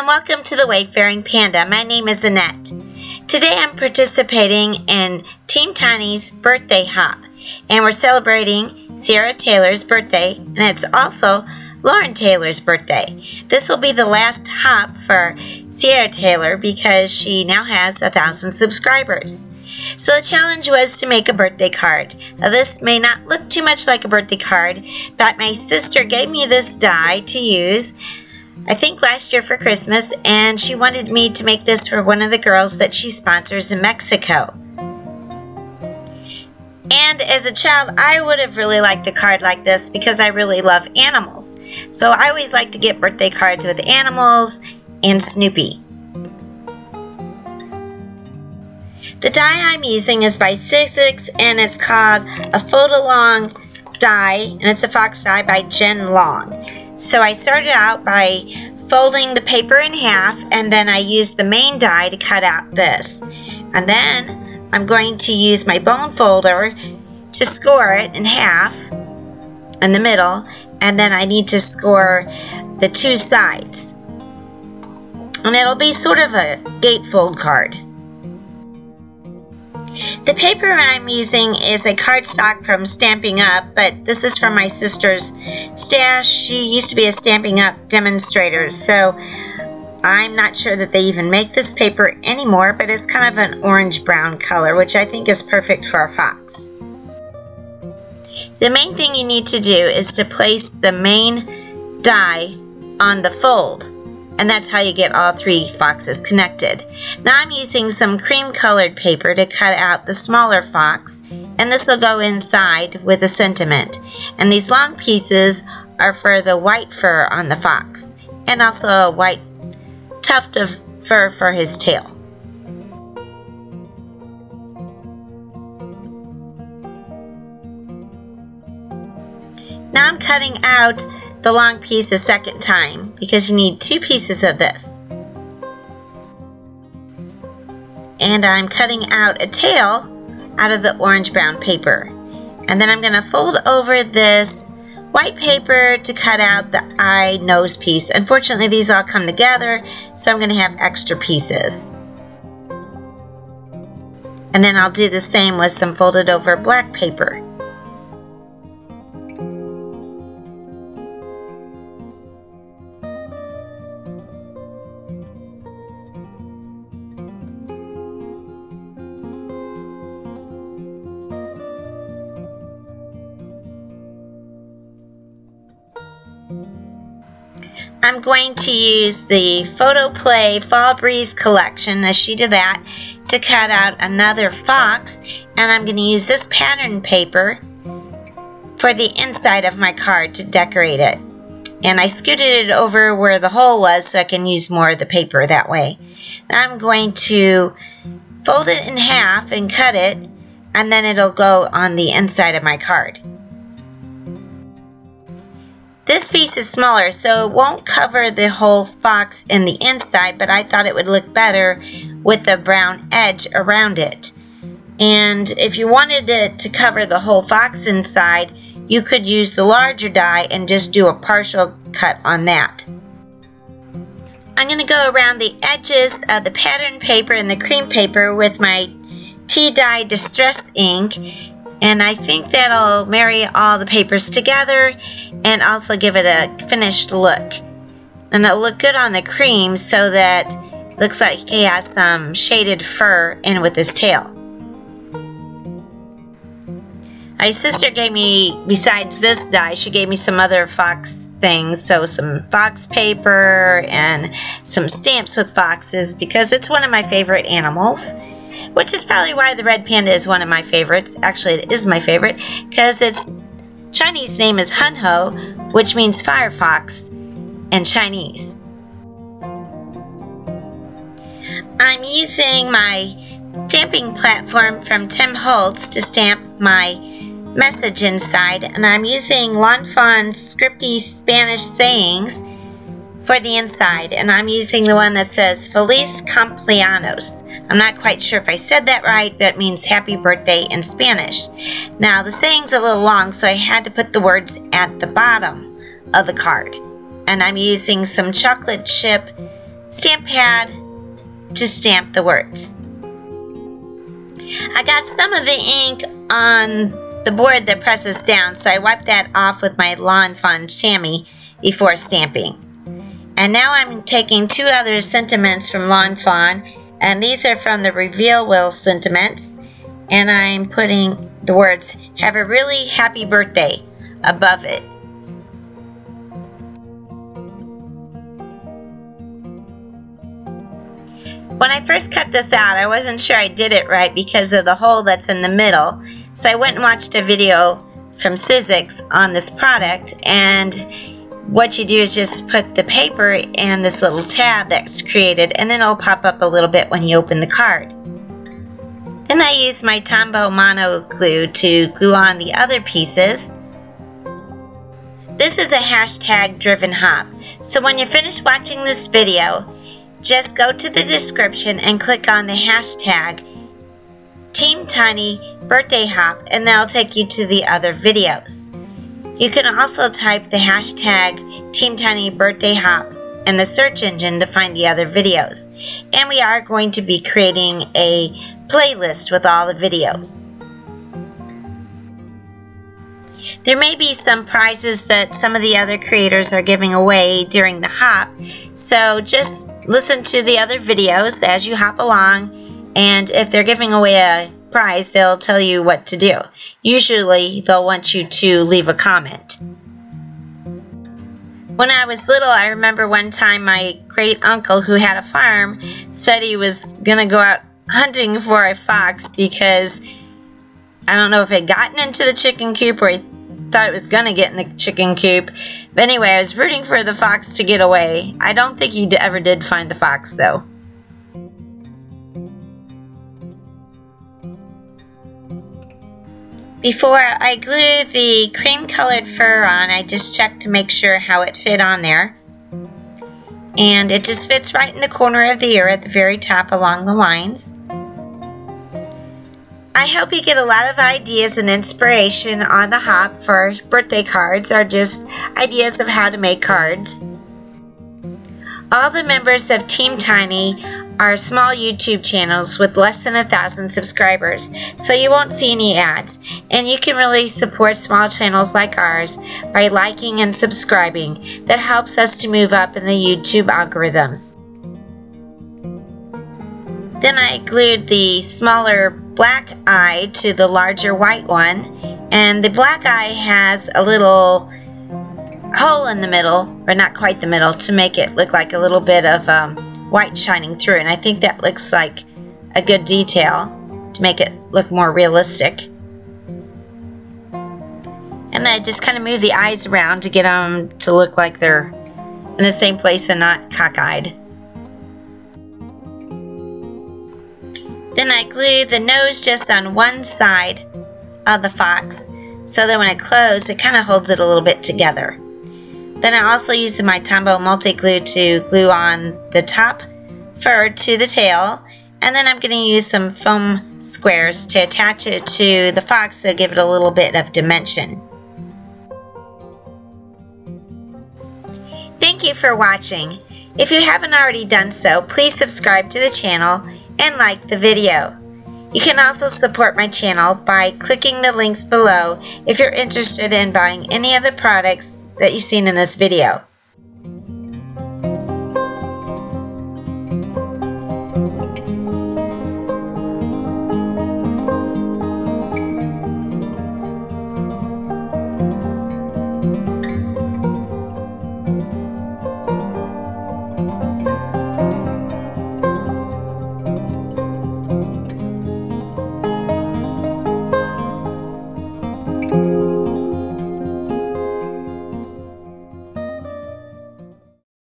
and welcome to the Wayfaring Panda. My name is Annette. Today I'm participating in Team Tiny's birthday hop, and we're celebrating Sierra Taylor's birthday, and it's also Lauren Taylor's birthday. This will be the last hop for Sierra Taylor because she now has 1,000 subscribers. So the challenge was to make a birthday card. Now this may not look too much like a birthday card, but my sister gave me this die to use, I think last year for Christmas, and she wanted me to make this for one of the girls that she sponsors in Mexico. And as a child, I would have really liked a card like this because I really love animals. So I always like to get birthday cards with animals and Snoopy. The die I'm using is by Sizzix, and it's called a Fold-A-Long Die, and it's a fox die by Jen Long. So I started out by folding the paper in half, and then I used the main die to cut out this. And then I'm going to use my bone folder to score it in half in the middle, and then I need to score the two sides. And it'll be sort of a gatefold card. The paper I'm using is a cardstock from Stampin' Up, but this is from my sister's stash. She used to be a Stampin' Up demonstrator, so I'm not sure that they even make this paper anymore, but it's kind of an orange-brown color, which I think is perfect for a fox. The main thing you need to do is to place the main die on the fold, and that's how you get all three foxes connected. Now I'm using some cream colored paper to cut out the smaller fox, and this will go inside with a sentiment. And these long pieces are for the white fur on the fox, and also a white tuft of fur for his tail. Now I'm cutting out the long piece a second time because you need two pieces of this. And I'm cutting out a tail out of the orange-brown paper. And then I'm going to fold over this white paper to cut out the eye nose piece. Unfortunately, these all come together, so I'm going to have extra pieces. And then I'll do the same with some folded over black paper. I'm going to use the Photoplay Fall Breeze collection, a sheet of that, to cut out another fox, and I'm going to use this pattern paper for the inside of my card to decorate it. And I scooted it over where the hole was so I can use more of the paper that way. Now I'm going to fold it in half and cut it, and then it'll go on the inside of my card. This piece is smaller, so it won't cover the whole fox in the inside, but I thought it would look better with the brown edge around it. And if you wanted it to cover the whole fox inside, you could use the larger die and just do a partial cut on that. I'm going to go around the edges of the pattern paper and the cream paper with my tea dye distress ink, and I think that'll marry all the papers together and also give it a finished look. And it'll look good on the cream so that it looks like he has some shaded fur in with his tail. My sister gave me, besides this die, she gave me some other fox things, so some fox paper and some stamps with foxes because it's one of my favorite animals. Which is probably why the red panda is one of my favorites. Actually, it is my favorite because its Chinese name is Hunho, which means firefox in Chinese. I'm using my stamping platform from Holtz to stamp my message inside, and I'm using Fawn's Scripty Spanish sayings for the inside, and I'm using the one that says Feliz Cumpleaños. I'm not quite sure if I said that right, but it means happy birthday in Spanish. Now the saying's a little long, so I had to put the words at the bottom of the card. And I'm using some chocolate chip stamp pad to stamp the words. I got some of the ink on the board that presses down, so I wiped that off with my Lawn Fawn chamois before stamping. And now I'm taking two other sentiments from Lawn Fawn, and these are from the Reveal Wheel sentiments, and I'm putting the words, "Have a really happy birthday," above it. When I first cut this out, I wasn't sure I did it right because of the hole that's in the middle, so I went and watched a video from Sizzix on this product, and what you do is just put the paper in this little tab that's created, and then it'll pop up a little bit when you open the card. Then I used my Tombow mono glue to glue on the other pieces. This is a hashtag driven hop, so when you finish watching this video, just go to the description and click on the hashtag Team Tiny Birthday Hop, and that'll take you to the other videos. You can also type the hashtag Team Tiny Birthday Hop in the search engine to find the other videos. And we are going to be creating a playlist with all the videos. There may be some prizes that some of the other creators are giving away during the hop, so just listen to the other videos as you hop along, and if they're giving away a prize, they'll tell you what to do. Usually they'll want you to leave a comment. When I was little, I remember one time my great uncle who had a farm said he was gonna go out hunting for a fox because I don't know if it had gotten into the chicken coop or he thought it was gonna get in the chicken coop. But anyway, I was rooting for the fox to get away. I don't think he ever did find the fox though. Before I glue the cream colored fur on, I just checked to make sure how it fit on there. And it just fits right in the corner of the ear at the very top along the lines. I hope you get a lot of ideas and inspiration on the hop for birthday cards or just ideas of how to make cards. All the members of Team Tiny are small YouTube channels with less than 1,000 subscribers, so you won't see any ads, and you can really support small channels like ours by liking and subscribing. That helps us to move up in the YouTube algorithms. Then I glued the smaller black eye to the larger white one, and the black eye has a little hole in the middle, or not quite the middle, to make it look like a little bit of white shining through, and I think that looks like a good detail to make it look more realistic. And then I just kind of move the eyes around to get them to look like they're in the same place and not cockeyed. Then I glue the nose just on one side of the fox so that when it closes, it kind of holds it a little bit together. Then I also use my Tombow multi-glue to glue on the top fur to the tail, and then I'm going to use some foam squares to attach it to the fox to give it a little bit of dimension. Thank you for watching. If you haven't already done so, please subscribe to the channel and like the video. You can also support my channel by clicking the links below if you're interested in buying any of the products that you've seen in this video.